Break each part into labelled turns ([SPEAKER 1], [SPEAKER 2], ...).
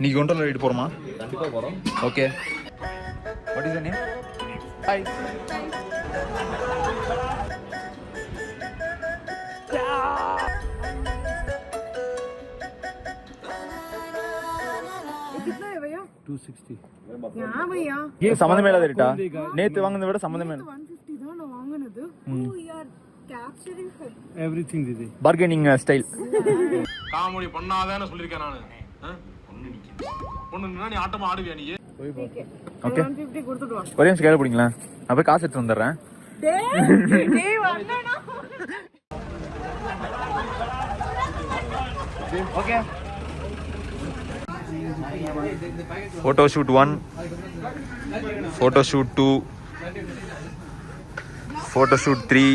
[SPEAKER 1] நீ கொண்டோல ரைடு போறோமா?
[SPEAKER 2] கண்டிப்பா போறோம்.
[SPEAKER 1] Okay. What is your name? Hi.
[SPEAKER 3] कितना है भैया?
[SPEAKER 2] 260.
[SPEAKER 3] यहाँ भैया
[SPEAKER 1] சம்பந்தமே இல்லாத ரேட்டா? நேத்து வாங்குனதை விட சம்பந்தமே இல்ல.
[SPEAKER 3] 150 தான் நான் வாங்குனது. Oh you are capturing
[SPEAKER 2] Everything did.
[SPEAKER 1] Bargaining style.
[SPEAKER 4] Comedy பண்ணாதேன்னு சொல்லிருக்கேன் நானு. பொண்ணு நீ ஆட்டமா ஆடுவியா நீ?
[SPEAKER 1] ஓகே.
[SPEAKER 3] 150 கொடுத்துட்டு வா.
[SPEAKER 1] ஒரே நிமிஷம் கேளு போறீங்களா? நான் போய் காசு எடுத்து வந்துடுறேன்.
[SPEAKER 3] டேய் வந்தனா.
[SPEAKER 1] Okay. Photo shoot 1, photo shoot 2, photo shoot 3,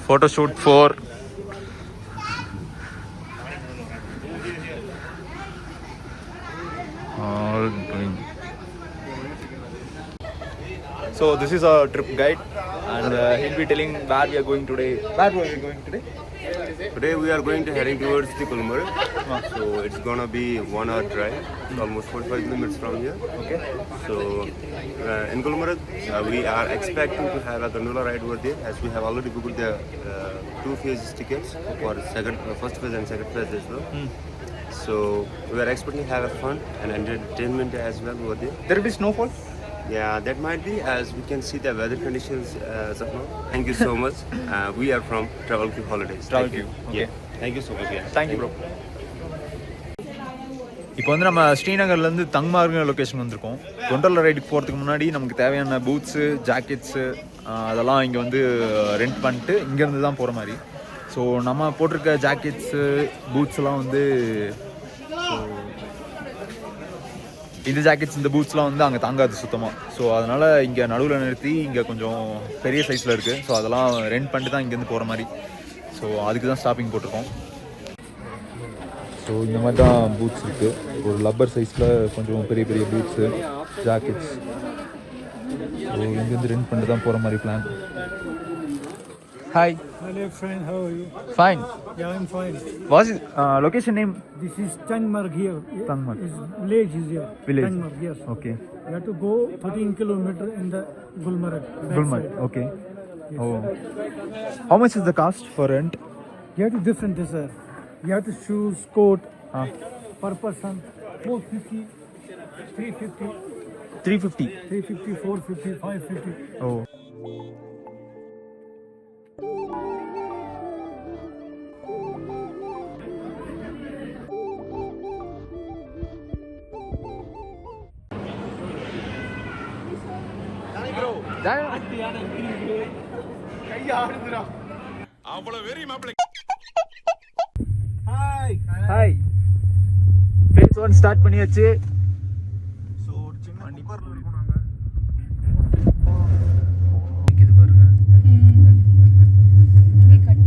[SPEAKER 1] photo shoot 4, all doing. So this is our trip guide and he'll be telling where we are going today. Where are we going today?
[SPEAKER 5] Today we are going to heading towards the Gulmarg. So it's gonna be 1 hour drive. It's almost 45 minutes from here.
[SPEAKER 1] Okay.
[SPEAKER 5] So in Gulmarg, we are expecting to have a gondola ride over there, as we have already booked the 2 phases tickets for first phase and second phase as well. So we are expecting to have a fun and entertainment as well over there.
[SPEAKER 1] There will be snowfall.
[SPEAKER 5] Yeah, that might be, as we can see the weather conditions as of now. Thank you so much. We are from Travel Q Holidays.
[SPEAKER 1] Travel Q. Okay.
[SPEAKER 5] Yeah. Thank you so much. Yeah.
[SPEAKER 1] Thank you bro. இப்போ வந்து நம்ம ஸ்ரீநகர்லேருந்து தங்மார்கிற location வந்திருக்கோம். கொண்டோலா ரைடுக்கு போகிறதுக்கு முன்னாடி நமக்கு தேவையான boots, jackets அதெல்லாம் இங்கே வந்து ரெண்ட் பண்ணிட்டு இங்கேருந்து தான் போகிற மாதிரி. ஸோ நம்ம போட்டிருக்க ஜாக்கெட்ஸு பூட்ஸ்லாம் வந்து இந்த ஜாக்கெட்ஸ் இந்த பூட்ஸ்லாம் வந்து அங்கே தாங்காது சுத்தமாக. ஸோ அதனால் இங்கே நடுவில் நிறுத்தி இங்கே கொஞ்சம் பெரிய சைஸில் இருக்குது. ஸோ அதெல்லாம் ரெண்ட் பண்ணிட்டு தான் இங்கேருந்து போகிற மாதிரி. ஸோ அதுக்கு தான் ஸ்டாப்பிங் போட்டிருக்கோம். ஸோ இந்த மாதிரி தான் பூட்ஸ் இருக்குது. ஒரு லப்பர் சைஸில் கொஞ்சம் பெரிய பெரிய பூட்ஸு, ஜாக்கெட்ஸ். ஸோ இங்கேருந்து ரெண்ட் பண்ணிட்டு தான் போகிற மாதிரி plan. Hi.
[SPEAKER 2] Hello friend, how are you?
[SPEAKER 1] Fine.
[SPEAKER 2] Yeah, I'm fine.
[SPEAKER 1] What is location name?
[SPEAKER 2] This is Tangmarg here.
[SPEAKER 1] Tangmarg.
[SPEAKER 2] Village is here.
[SPEAKER 1] Village.
[SPEAKER 2] Tangmarg, yes.
[SPEAKER 1] Okay.
[SPEAKER 2] You have to go 13 kilometer in the Gulmarg.
[SPEAKER 1] Gulmarg. Okay. Yes. Oh. How much is the cost for rent?
[SPEAKER 2] You have to different this. You have to choose coat per person 450, 350,
[SPEAKER 1] 350.
[SPEAKER 2] 350, 450, 550.
[SPEAKER 1] Oh. Hi. Face 1 start பண்ணியாச்சு. So சின்ன குக்கர்ல இருக்கோம் நாங்க. இது பாருங்க.
[SPEAKER 3] ये cut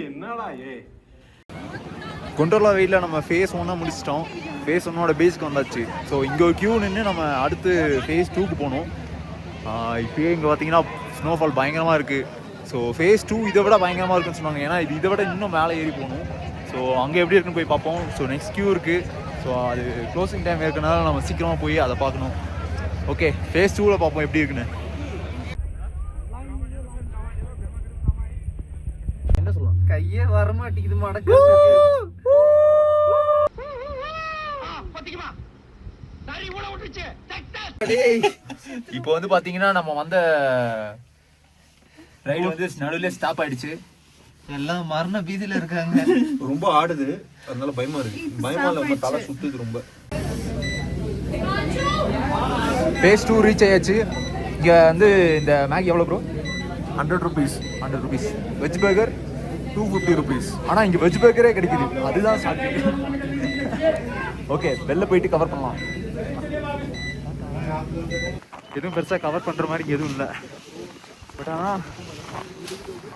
[SPEAKER 4] என்னடா
[SPEAKER 1] கொண்டோலா வெயிலில் நம்ம ஃபேஸ் 1 முடிச்சிட்டோம். ஃபேஸ் 1 பேஸ்க்கு வந்தாச்சு. ஸோ இங்கே ஒரு க்யூ நின்று நம்ம அடுத்து ஃபேஸ் 2க்கு போகணும். இப்போயே இங்கே பார்த்தீங்கன்னா ஸ்னோஃபால் பயங்கரமாக இருக்குது. ஸோ ஃபேஸ் 2 இதை விட பயங்கரமாக இருக்குன்னு சொன்னாங்க. ஏன்னா இது இதை விட இன்னும் மேலே ஏறி போகணும். ஸோ அங்கே எப்படி இருக்குன்னு போய் பார்ப்போம். ஸோ நெக்ஸ்ட் க்யூ இருக்குது. ஸோ அது க்ளோசிங் டைம் இருக்கனால நம்ம சீக்கிரமாக போய் அதை பார்க்கணும். ஓகே, ஃபேஸ் 2வில் பார்ப்போம் எப்படி இருக்குன்னு. என்ன சொல்லலாம்?
[SPEAKER 3] கையே வர மாட்டேங்குது மடக்கு.
[SPEAKER 1] இப்போ வந்து பாத்தீங்கன்னா நம்ம வந்த ரைடு வந்து நடுவுல ஸ்டாப் ஆயிடுச்சு.
[SPEAKER 3] எல்லாம் மரண பீதியில இருக்காங்க.
[SPEAKER 4] ரொம்ப ஆடுது, அதனால பயமா இருக்கு. பயமா இல்ல, நம்ம தலை சுத்துது ரொம்ப.
[SPEAKER 1] ஃபேஸ் 2 ரீச் ஆயாச்சு. இங்க வந்து இந்த மேகி எவ்வளவு bro? 100 rupees. 100 rupees. Veg burger 250 rupees. ஆனா இங்க வெஜ் பர்கரே கிடைக்குது. அதுதான் ஷாக்கிங். ஓகே, வெளில போயிட்டு கவர் பண்ணலாம். எதுவும் பெருசாக கவர் பண்ணுற மாதிரி எதுவும் இல்லை. பட் ஆனால்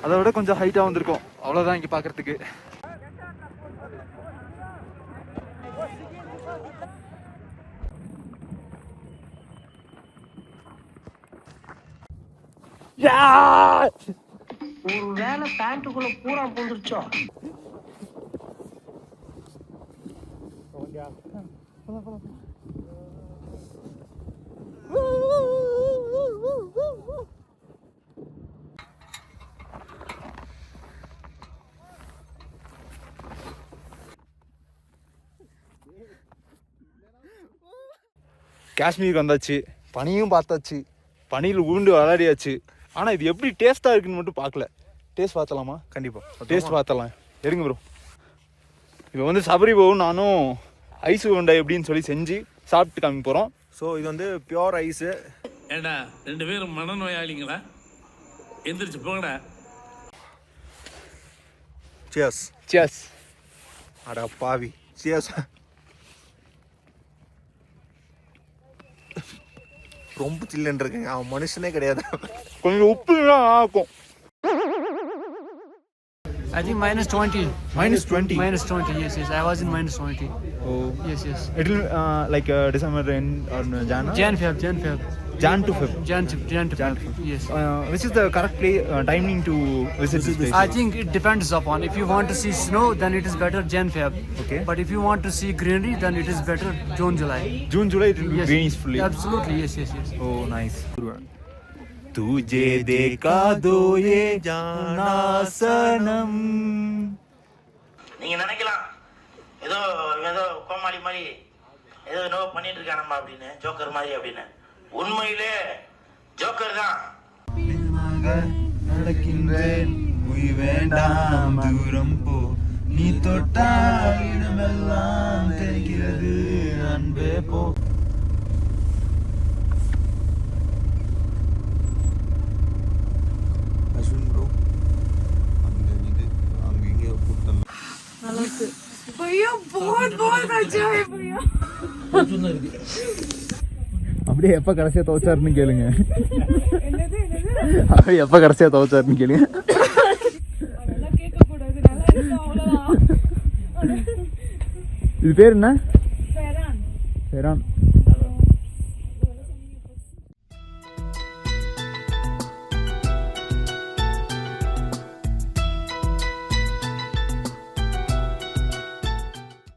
[SPEAKER 1] அதை விட கொஞ்சம் ஹைட்டாக வந்திருக்கும். அவ்வளோதான் இங்கே பார்க்குறதுக்கு.
[SPEAKER 6] ஒருவேளை பேண்ட்டுக்குள்ள பூரா பூந்துருச்சோ.
[SPEAKER 1] காஷ்மீருக்கு வந்தாச்சு, பனியும் பார்த்தாச்சு, பனியில் உருண்டு விளையாடியாச்சு. ஆனால் இது எப்படி டேஸ்ட்டாக இருக்குன்னு மட்டும் பார்க்கல. டேஸ்ட் பார்த்தலாமா?
[SPEAKER 4] கண்டிப்பாக
[SPEAKER 1] டேஸ்ட் பார்த்தலாம். எடுங்க ப்ரோ. இப்போ வந்து சபரி போகும் நானும் ஐஸ் உருண்டை எப்படின்னு சொல்லி செஞ்சு சாப்பிட்டு காமிக்க போகிறோம்.
[SPEAKER 4] ஸோ இது வந்து பியோர் ஐஸு.
[SPEAKER 7] ஏண்டா 2 பேரும் மனநோயாளிங்களா? எந்திரிச்சு போங்கடா.
[SPEAKER 4] சியர்ஸ்.
[SPEAKER 1] சியர்ஸ்.
[SPEAKER 4] அடா பாவி. சியர்ஸ். ரொம்ப சில்லுன்னு இருக்குங்க. அவன் மனுஷனே கிடையாது.
[SPEAKER 1] கொஞ்சம் உப்புலாம் ஆக்கும்.
[SPEAKER 2] I think -20.
[SPEAKER 1] -20.
[SPEAKER 2] -20, yes. I was in -20.
[SPEAKER 1] Oh.
[SPEAKER 2] Yes.
[SPEAKER 1] It will like December end or Jan?
[SPEAKER 2] Jan Feb.
[SPEAKER 1] Jan to Feb.
[SPEAKER 2] Jan to Feb. Yes.
[SPEAKER 1] Which is the correct timing to visit this place?
[SPEAKER 2] I think it depends upon. If you want to see snow, then it is better Jan Feb.
[SPEAKER 1] Okay.
[SPEAKER 2] But if you want to see greenery, then it is better June July.
[SPEAKER 1] June July it will be
[SPEAKER 2] Yes.
[SPEAKER 1] gracefully.
[SPEAKER 2] Absolutely, yes.
[SPEAKER 1] Oh, nice. तुझे देखा दो ये जाना सनम.
[SPEAKER 6] நீங்க நினைக்கலாம் ஏதோ ஏதோ கோமாளி மாதிரி ஏதோ நோ பண்ணிட்டு இருக்கானம்மா அப்படின்னு, ஜோக்கர் மாதிரி அப்படின்னு. உண்மையிலே ஜோக்கர் தான்.
[SPEAKER 1] நடக்கின்றேன் உயிர் வேண்டாம் தூரம் போ, நீ தொட்டால் இடமெல்லாம் தெரிகிறது அன்பே போ.
[SPEAKER 4] அஸ்வின் ப்ரோ அங்கே இது அங்கே இங்கே கூட்டம்.
[SPEAKER 3] भैया बहुत अच्छा है भैया.
[SPEAKER 1] அப்படியே எப்போ கடைசியாக துவைச்சாருன்னு கேளுங்க. அப்படியே எப்போ கடைசியாக துவைச்சாருன்னு கேளுங்க.
[SPEAKER 3] அதெல்லாம் கேட்கக்கூடாது. நல்லா இருக்கு அவ்வளோதான்.
[SPEAKER 1] இது பேர் என்ன?
[SPEAKER 3] ஃபெரான்.
[SPEAKER 1] ஃபெரான்.